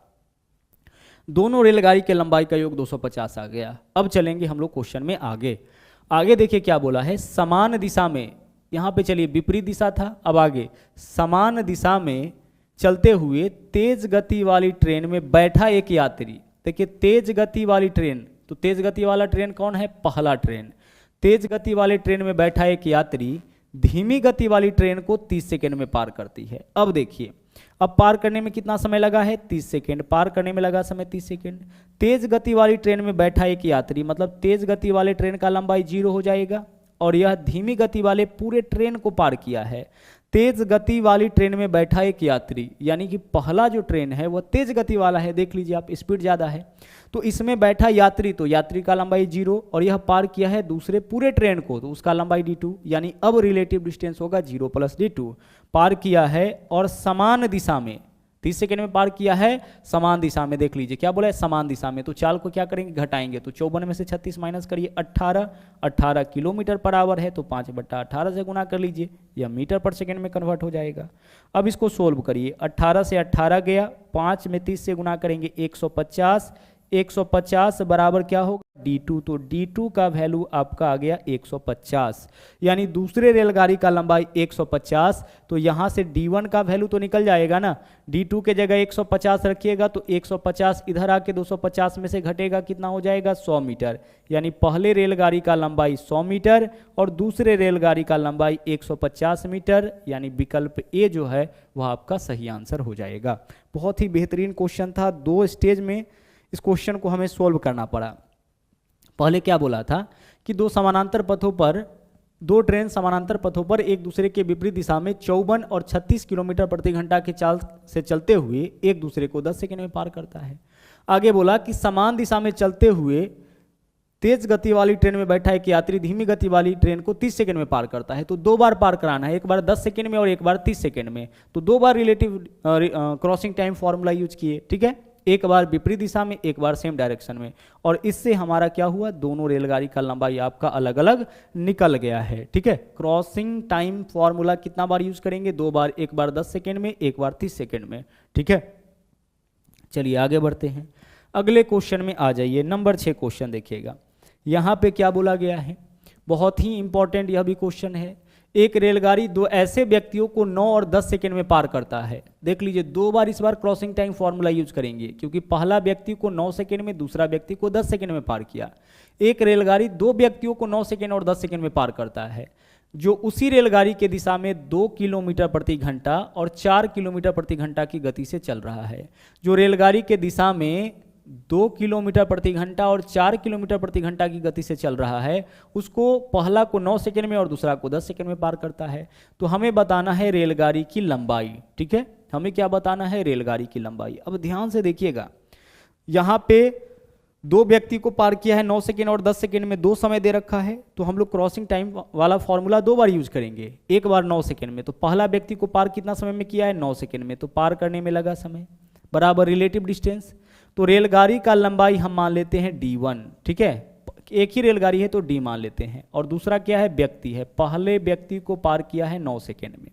S1: दोनों रेलगाड़ी के लंबाई का योग 250 आ गया। अब चलेंगे हम लोग क्वेश्चन में आगे। आगे देखिए क्या बोला है, समान दिशा में, यहाँ पे चलिए विपरीत दिशा था, अब आगे समान दिशा में चलते हुए तेज गति वाली ट्रेन में बैठा एक यात्री। देखिए तेज गति वाली ट्रेन, तो तेज गति वाला ट्रेन कौन है, पहला ट्रेन। तेज गति वाली ट्रेन में बैठा एक यात्री धीमी गति वाली ट्रेन को 30 सेकेंड में पार करती है। अब देखिए, अब पार करने में कितना समय लगा है, 30 सेकेंड, पार करने में लगा समय 30 सेकेंड। तेज गति वाली ट्रेन में बैठा एक यात्री, मतलब तेज गति वाले ट्रेन का लंबाई 0 हो जाएगा, और यह धीमी गति वाले पूरे ट्रेन को पार किया है। तेज गति वाली ट्रेन में बैठा एक यात्री, यानी कि पहला जो ट्रेन है वह तेज गति वाला है, देख लीजिए आप, स्पीड ज़्यादा है, तो इसमें बैठा यात्री, तो यात्री का लंबाई 0, और यह पार किया है दूसरे पूरे ट्रेन को, तो उसका लंबाई d2, यानी अब रिलेटिव डिस्टेंस होगा 0 प्लस d2। पार किया है और समान दिशा में, 30 सेकेंड में पार किया है, समान दिशा में, देख लीजिए क्या बोला है, समान दिशा में, तो चाल को क्या करेंगे, घटाएंगे, तो 54 में से 36 माइनस करिए, 18 किलोमीटर पर आवर है, तो 5/18 से गुना कर लीजिए, यह मीटर पर सेकेंड में कन्वर्ट हो जाएगा। अब इसको सोल्व करिए, 18 से 18 गया, 5 में 30 से गुना करेंगे 150, 150 बराबर क्या होगा, d2, तो d2 का वैल्यू आपका आ गया 150, यानी दूसरे रेलगाड़ी का लंबाई 150, तो यहाँ से d1 का वैल्यू तो निकल जाएगा ना, d2 के जगह 150 रखिएगा, तो 150 इधर आके 250 में से घटेगा, कितना हो जाएगा, 100 मीटर, यानी पहले रेलगाड़ी का लंबाई 100 मीटर और दूसरे रेलगाड़ी का लंबाई 150 मीटर, यानी विकल्प ए जो है वह आपका सही आंसर हो जाएगा। बहुत ही बेहतरीन क्वेश्चन था, 2 स्टेज में इस क्वेश्चन को हमें सोल्व करना पड़ा। पहले क्या बोला था कि दो ट्रेन समानांतर पथों पर एक दूसरे के विपरीत दिशा में 54 और 36 किलोमीटर प्रति घंटा के चाल से चलते हुए एक दूसरे को 10 सेकेंड में पार करता है। आगे बोला कि समान दिशा में चलते हुए तेज गति वाली ट्रेन में बैठा एक यात्री धीमी गति वाली ट्रेन को 30 सेकेंड में पार करता है, तो 2 बार पार कराना है, एक बार 10 सेकेंड में और एक बार 30 सेकेंड में, तो 2 बार relative crossing time formula use किए। ठीक है, एक बार विपरीत दिशा में, एक बार सेम डायरेक्शन में, और इससे हमारा क्या हुआ, दोनों रेलगाड़ी का लंबाई आपका अलग अलग निकल गया है। ठीक है, क्रॉसिंग टाइम फॉर्मूला कितना बार यूज करेंगे, 2 बार, एक बार 10 सेकेंड में, एक बार 30 सेकेंड में। ठीक है, चलिए आगे बढ़ते हैं, अगले क्वेश्चन में आ जाइए। नंबर 6 क्वेश्चन देखिएगा, यहाँ पे क्या बोला गया है, बहुत ही इंपॉर्टेंट यह भी क्वेश्चन है। एक रेलगाड़ी 2 ऐसे व्यक्तियों को 9 और 10 सेकेंड में पार करता है। देख लीजिए, 2 बार इस बार क्रॉसिंग टाइम फॉर्मूला यूज करेंगे, क्योंकि पहला व्यक्ति को 9 सेकेंड में, दूसरा व्यक्ति को 10 सेकेंड में पार किया। एक रेलगाड़ी 2 व्यक्तियों को 9 सेकेंड और 10 सेकेंड में पार करता है। जो उसी रेलगाड़ी के दिशा में 2 किलोमीटर प्रति घंटा और 4 किलोमीटर प्रति घंटा की गति से चल रहा है। जो रेलगाड़ी के दिशा में 2 किलोमीटर प्रति घंटा और 4 किलोमीटर प्रति घंटा की गति से चल रहा है, उसको पहला को 9 सेकंड में और दूसरा को 10 सेकंड में पार करता है। तो हमें बताना है रेलगाड़ी की लंबाई। ठीक है, हमें क्या बताना है? रेलगाड़ी की लंबाई। अब ध्यान से देखिएगा, यहाँ पे दो व्यक्ति को पार किया है 9 सेकेंड और 10 सेकेंड में, 2 समय दे रखा है। तो हम लोग क्रॉसिंग टाइम वाला फॉर्मूला 2 बार यूज करेंगे, एक बार 9 सेकेंड में। तो पहला व्यक्ति को पार कितना समय में किया है? 9 सेकेंड में। तो पार करने में लगा समय बराबर रिलेटिव डिस्टेंस। तो रेलगाड़ी का लंबाई हम मान लेते हैं d1। ठीक है, एक ही रेलगाड़ी है तो d मान लेते हैं। और दूसरा क्या है? व्यक्ति है, पहले व्यक्ति को पार किया है 9 सेकेंड में।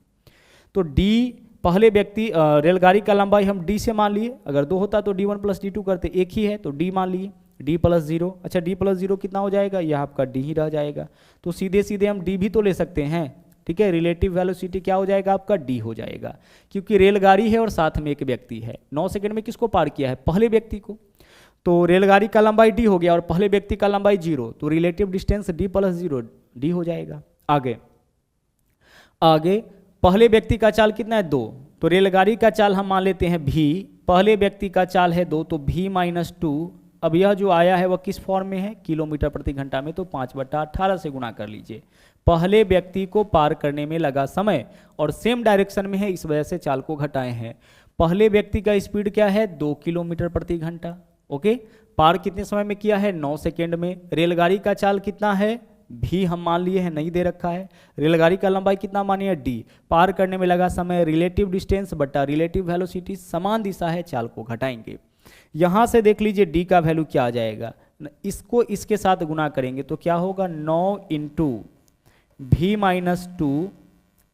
S1: तो d पहले व्यक्ति रेलगाड़ी का लंबाई हम d से मान लिए। अगर 2 होता तो d1 प्लस d2 करते, एक ही है तो d मान लिए, d प्लस 0। अच्छा, d प्लस 0 कितना हो जाएगा? यह आपका d ही रह जाएगा। तो सीधे सीधे हम d भी तो ले सकते हैं। ठीक है, रिलेटिव वेलोसिटी क्या हो जाएगा? आपका d हो जाएगा, क्योंकि रेलगाड़ी है और साथ में एक व्यक्ति है। 9 सेकंड में किसको पार किया है? पहले व्यक्ति को। तो रेलगाड़ी का लंबाई d हो गया और पहले व्यक्ति का लंबाई 0, तो relative distance d plus 0 d हो जाएगा। आगे पहले व्यक्ति का चाल कितना है? 2। तो रेलगाड़ी का चाल हम मान लेते हैं v, पहले व्यक्ति का चाल है 2, तो v माइनस 2। अब यह जो आया है वह किस फॉर्म में है? किलोमीटर प्रति घंटा में। तो 5/18 से गुणा कर लीजिए। पहले व्यक्ति को पार करने में लगा समय और सेम डायरेक्शन में है, इस वजह से चाल को घटाए हैं। पहले व्यक्ति का स्पीड क्या है? 2 किलोमीटर प्रति घंटा। ओके, पार कितने समय में किया है? 9 सेकेंड में। रेलगाड़ी का चाल कितना है? भी हम मान लिए हैं, नहीं दे रखा है। रेलगाड़ी का लंबाई कितना मानी है? d। पार करने में लगा समय रिलेटिव डिस्टेंस बटा रिलेटिव वेलोसिटी, समान दिशा है, चाल को घटाएंगे। यहां से देख लीजिए d का वैल्यू क्या आ जाएगा। इसको इसके साथ गुणा करेंगे तो क्या होगा? 9 इंटू v माइनस 2।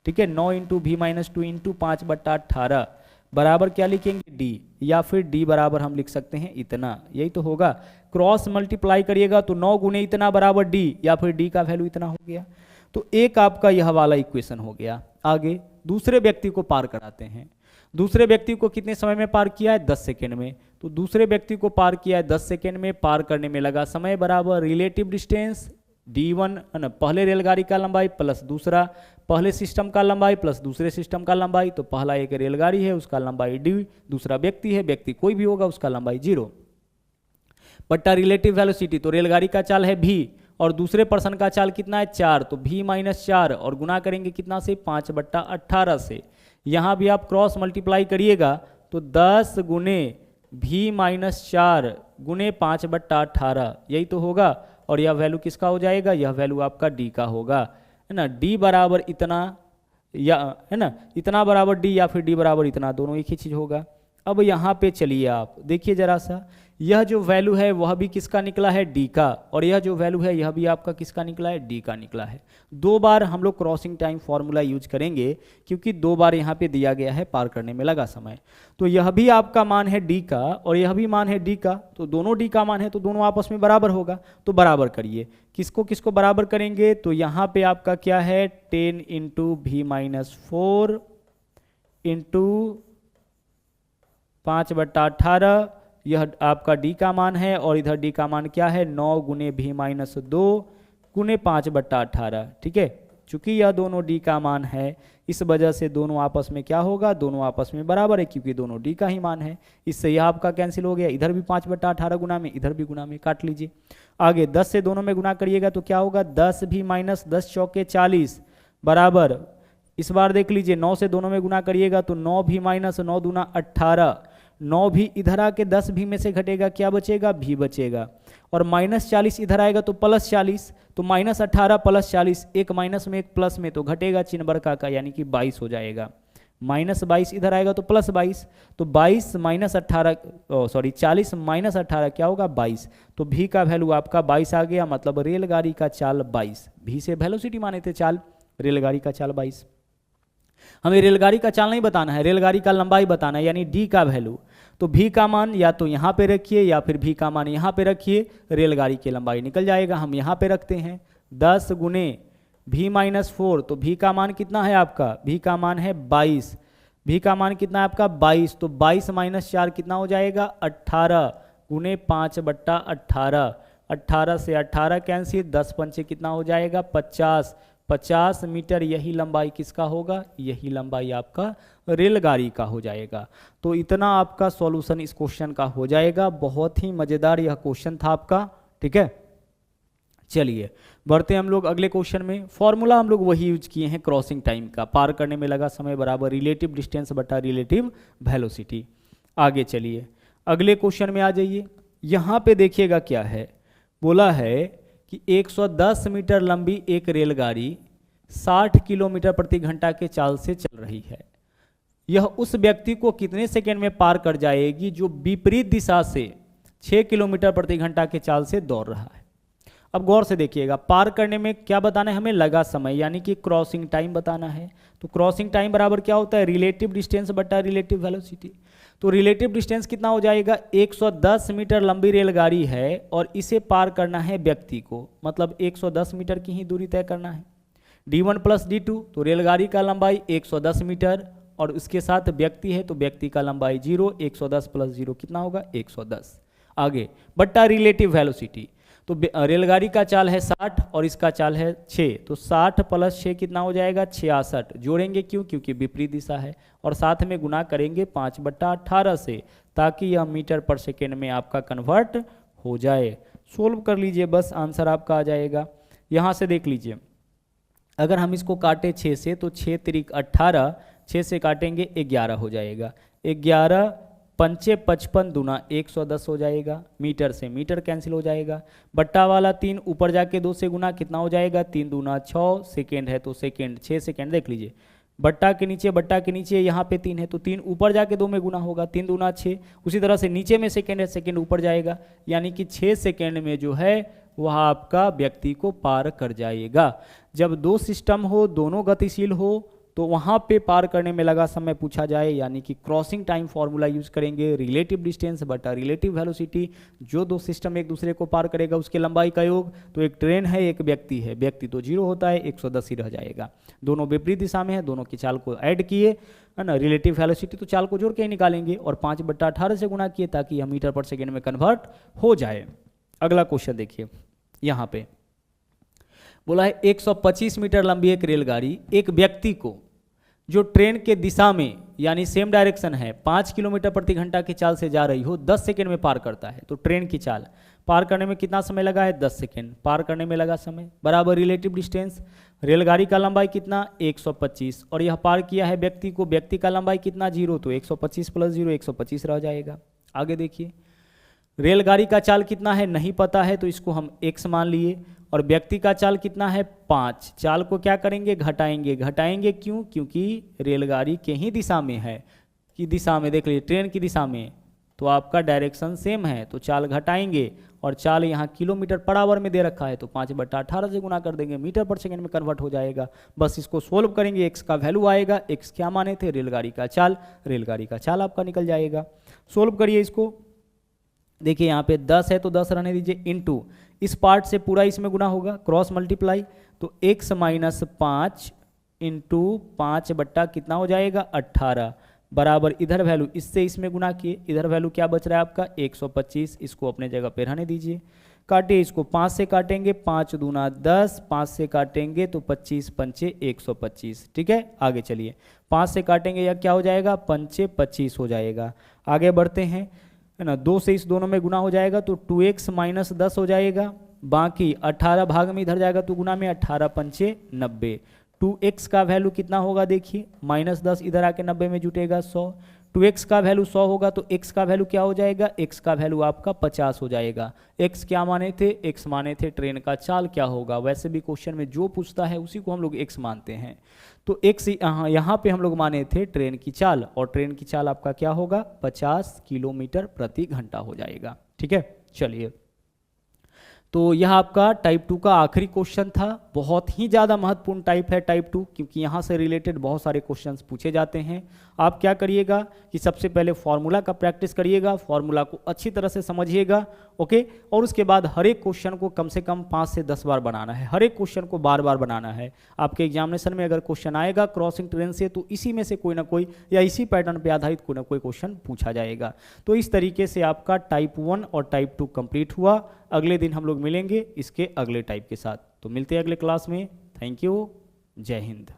S1: ठीक है, 9 इंटू v माइनस 2 इंटू 5/18 बराबर क्या लिखेंगे? d, या फिर d बराबर हम लिख सकते हैं इतना। यही तो होगा। क्रॉस मल्टीप्लाई करिएगा तो 9 गुने इतना बराबर d, या फिर d का वैल्यू इतना हो गया। तो एक आपका यह वाला इक्वेशन हो गया। आगे दूसरे व्यक्ति को पार कराते हैं। दूसरे व्यक्ति को कितने समय में पार किया है? 10 सेकेंड में। तो दूसरे व्यक्ति को पार किया है 10 सेकेंड में, पार करने में लगा समय बराबर रिलेटिव डिस्टेंस d1 ना, पहले रेलगाड़ी का लंबाई प्लस दूसरा, पहले सिस्टम का लंबाई प्लस दूसरे सिस्टम का लंबाई। तो पहला एक रेलगाड़ी है, उसका लंबाई d, दूसरा व्यक्ति है, व्यक्ति कोई भी होगा, उसका लंबाई 0 बट्टा रिलेटिव वेलोसिटी। तो रेलगाड़ी का चाल है v और दूसरे पर्सन का चाल कितना है? 4, तो v माइनस 4 और गुना करेंगे कितना से? 5/18 से। यहाँ भी आप क्रॉस मल्टीप्लाई करिएगा तो 10 गुने v माइनस 4 गुने 5/18, यही तो होगा। और यह वैल्यू किसका हो जाएगा? यह वैल्यू आपका d का होगा, है ना। d बराबर इतना, या है ना, इतना बराबर d या फिर d बराबर इतना, दोनों एक ही चीज़ होगा। अब यहाँ पे चलिए आप देखिए जरा सा, यह जो वैल्यू है वह भी किसका निकला है? d का, और यह जो वैल्यू है यह भी आपका किसका निकला है? d का निकला है। 2 बार हम लोग क्रॉसिंग टाइम फॉर्मूला यूज करेंगे, क्योंकि 2 बार यहाँ पे दिया गया है पार करने में लगा समय। तो यह भी आपका मान है d का और यह भी मान है d का, तो दोनों d का मान है तो दोनों आपस में बराबर होगा। तो बराबर करिए, किसको किसको बराबर करेंगे? तो यहाँ पे आपका क्या है? 10 इंटू v माइनस 4 इंटू 5/18, यह आपका d का मान है, और इधर d का मान क्या है? 9 गुने v माइनस 2 गुने 5/18। ठीक है, चूंकि यह दोनों d का मान है, इस वजह से दोनों आपस में क्या होगा? दोनों आपस में बराबर है, क्योंकि दोनों d का ही मान है। इससे यह आपका कैंसिल हो गया, इधर भी 5/18 गुना में, इधर भी गुना में, काट लीजिए। आगे 10 से दोनों में गुना करिएगा तो क्या होगा? 10 भी माइनस 10 चौके 40 बराबर, इस बार देख लीजिए 9 से दोनों में गुना करिएगा तो 9 भी माइनस 9 दूना 18, 9 भी इधर आके 10 भी में से घटेगा, क्या बचेगा? भी बचेगा। और माइनस 40 इधर आएगा तो प्लस 40, तो माइनस 18 प्लस 40, एक माइनस में एक प्लस में, तो घटेगा चिन्ह बरका का, यानी कि 22 हो जाएगा। माइनस 22 इधर आएगा तो प्लस 22, तो 22 माइनस 18 सॉरी 40 माइनस 18 क्या होगा? 22। तो भी का वैल्यू आपका 22 आ गया, मतलब रेलगाड़ी का चाल 22। भी से वेलोसिटी माने थे चाल, रेलगाड़ी का चाल 22। हमें रेलगाड़ी का चाल नहीं बताना है, रेलगाड़ी का लंबाई बताना है, यानी d का वैल्यू। तो v का मान या तो यहाँ पे रखिए या फिर v का मान यहाँ पे रखिए, रेलगाड़ी की लंबाई निकल जाएगा। हम यहाँ पे रखते हैं 10 गुने v माइनस 4, तो v का मान कितना है आपका? v का मान है 22। v का मान कितना है आपका? 22। तो 22 माइनस 4 कितना हो जाएगा? 18 गुने 5/18। 18 से 18 कैंसिल, 10 पंचे कितना हो जाएगा? 50 50 मीटर यही लंबाई किसका होगा, यही लंबाई आपका रेलगाड़ी का हो जाएगा। तो इतना आपका सॉल्यूशन इस क्वेश्चन का हो जाएगा। बहुत ही मज़ेदार यह क्वेश्चन था आपका, ठीक है। चलिए बढ़ते हैं हम लोग अगले क्वेश्चन में। फॉर्मूला हम लोग वही यूज किए हैं क्रॉसिंग टाइम का, पार करने में लगा समय बराबर रिलेटिव डिस्टेंस बटा रिलेटिव वेलोसिटी। आगे चलिए अगले क्वेश्चन में आ जाइए। यहाँ पे देखिएगा क्या है, बोला है कि 110 मीटर लंबी एक रेलगाड़ी 60 किलोमीटर प्रति घंटा के चाल से चल रही है। यह उस व्यक्ति को कितने सेकेंड में पार कर जाएगी जो विपरीत दिशा से 6 किलोमीटर प्रति घंटा के चाल से दौड़ रहा है। अब गौर से देखिएगा, पार करने में क्या बताना है हमें, लगा समय, यानी कि क्रॉसिंग टाइम बताना है। तो क्रॉसिंग टाइम बराबर क्या होता है, रिलेटिव डिस्टेंस बटा रिलेटिव वेलोसिटी। तो रिलेटिव डिस्टेंस कितना हो जाएगा, 110 मीटर लंबी रेलगाड़ी है और इसे पार करना है व्यक्ति को, मतलब 110 मीटर की ही दूरी तय करना है। d1 प्लस d2, तो रेलगाड़ी का लंबाई 110 मीटर और उसके साथ व्यक्ति है तो व्यक्ति का लंबाई 0, 110 प्लस 0 कितना होगा, 110। आगे बट्टा रिलेटिव वेलोसिटी, तो रेलगाड़ी का चाल है 60 और इसका चाल है 6, तो 60 प्लस 6 कितना हो जाएगा, 66। जोड़ेंगे क्यों, क्योंकि विपरीत दिशा है, और साथ में गुना करेंगे 5/18 से, ताकि यह मीटर पर सेकेंड में आपका कन्वर्ट हो जाए। सोल्व कर लीजिए, बस आंसर आपका आ जाएगा। यहाँ से देख लीजिए, अगर हम इसको काटे 6 से तो 6 तिरिक 18, 6 से काटेंगे 11 हो जाएगा, 11 पंचे 55 दूना 110 हो जाएगा। मीटर से मीटर कैंसिल हो जाएगा, बट्टा वाला 3 ऊपर जाके 2 से गुना कितना हो जाएगा, 3 दूना 6, सेकेंड है तो सेकेंड 6 सेकेंड। देख लीजिए बट्टा के नीचे यहाँ पे 3 है तो 3 ऊपर जाके 2 में गुना होगा, 3 दूना 6। उसी तरह से नीचे में सेकेंड है, सेकेंड ऊपर जाएगा, यानी कि 6 सेकेंड में जो है वह आपका व्यक्ति को पार कर जाएगा। जब दो सिस्टम हो, दोनों गतिशील हो, तो वहाँ पे पार करने में लगा समय पूछा जाए, यानी कि क्रॉसिंग टाइम फॉर्मूला यूज करेंगे, रिलेटिव डिस्टेंस बटा रिलेटिव वेलोसिटी। जो दो सिस्टम एक दूसरे को पार करेगा उसके लंबाई का योग, तो एक ट्रेन है एक व्यक्ति है, व्यक्ति तो 0 होता है, 110 ही रह जाएगा। दोनों विपरीत दिशा में है, दोनों की चाल को ऐड किए है ना, रिलेटिव वेलोसिटी तो चाल को जोड़ के ही निकालेंगे और 5/18 से गुना किए ताकि यह मीटर पर सेकेंड में कन्वर्ट हो जाए। अगला क्वेश्चन देखिए, यहाँ पे बोला है 125 मीटर लंबी एक रेलगाड़ी एक व्यक्ति को जो ट्रेन के दिशा में यानी सेम डायरेक्शन है 5 किलोमीटर प्रति घंटा की चाल से जा रही हो 10 सेकेंड में पार करता है। तो ट्रेन की चाल पार करने में कितना समय लगा है, 10 सेकेंड पार करने में लगा समय, बराबर रिलेटिव डिस्टेंस, रेलगाड़ी का लंबाई कितना 125 और यह पार किया है व्यक्ति को, व्यक्ति का लंबाई कितना 0, तो 125 प्लस 0 125 रह जाएगा। आगे देखिए, रेलगाड़ी का चाल कितना है नहीं पता है तो इसको हम x मान लिए, और व्यक्ति का चाल कितना है 5। चाल को क्या करेंगे, घटाएंगे क्यों, क्योंकि रेलगाड़ी के ही दिशा में है, कि दिशा में देख लीजिए ट्रेन की दिशा में, तो आपका डायरेक्शन सेम है तो चाल घटाएंगे, और चाल यहाँ किलोमीटर पर आवर में दे रखा है तो 5/18 से गुना कर देंगे, मीटर पर सेकेंड में कन्वर्ट हो जाएगा। बस इसको सोल्व करेंगे, x का वैल्यू आएगा, x क्या माने थे, रेलगाड़ी का चाल आपका निकल जाएगा। सोल्व करिए इसको, देखिए यहाँ पे 10 है तो 10 रहने दीजिए, इनटू इस पार्ट से पूरा इसमें गुना होगा, क्रॉस मल्टीप्लाई, तो x माइनस 5 इंटू 5 बट्टा कितना हो जाएगा 18, बराबर इधर वैल्यू इससे इसमें गुना किए, इधर वैल्यू क्या बच रहा है आपका 125, इसको अपने जगह पे रहने दीजिए। काटिए इसको, 5 से काटेंगे 5 दूना 10, 5 से काटेंगे तो 25 पंचे 125, ठीक है। आगे चलिए, 5 से काटेंगे या क्या हो जाएगा, पंचे 25 हो जाएगा। आगे बढ़ते हैं, है ना, 2 से इस दोनों में गुना हो जाएगा तो 2x माइनस 10 हो जाएगा, बाकी 18 भाग में इधर जाएगा तो गुना में 18 पंचे 90, 2x का वैल्यू कितना होगा देखिए, माइनस 10 इधर आके 90 में जुटेगा 100, 2x का वैल्यू 100 होगा तो x का वैल्यू क्या हो जाएगा, x का वैल्यू आपका 50 हो जाएगा। x क्या माने थे, x माने थे ट्रेन का चाल क्या होगा, वैसे भी क्वेश्चन में जो पूछता है उसी को हम लोग x मानते हैं, तो x यहाँ पे हम लोग माने थे ट्रेन की चाल, और ट्रेन की चाल आपका क्या होगा 50 किलोमीटर प्रति घंटा हो जाएगा, ठीक है। चलिए, तो यह आपका टाइप 2 का आखिरी क्वेश्चन था, बहुत ही ज़्यादा महत्वपूर्ण टाइप है टाइप 2, क्योंकि यहाँ से रिलेटेड बहुत सारे क्वेश्चंस पूछे जाते हैं। आप क्या करिएगा कि सबसे पहले फॉर्मूला का प्रैक्टिस करिएगा, फॉर्मूला को अच्छी तरह से समझिएगा, ओके, और उसके बाद हर एक क्वेश्चन को कम से कम 5 से 10 बार बनाना है, हर एक क्वेश्चन को बार बार बनाना है। आपके एग्जामिनेशन में अगर क्वेश्चन आएगा क्रॉसिंग ट्रेन से तो इसी में से कोई ना कोई या इसी पैटर्न पर आधारित कोई ना कोई क्वेश्चन पूछा जाएगा। तो इस तरीके से आपका टाइप 1 और टाइप 2 कंप्लीट हुआ। अगले दिन हम लोग मिलेंगे इसके अगले टाइप के साथ, तो मिलते हैं अगले क्लास में। Thank you. जय हिंद।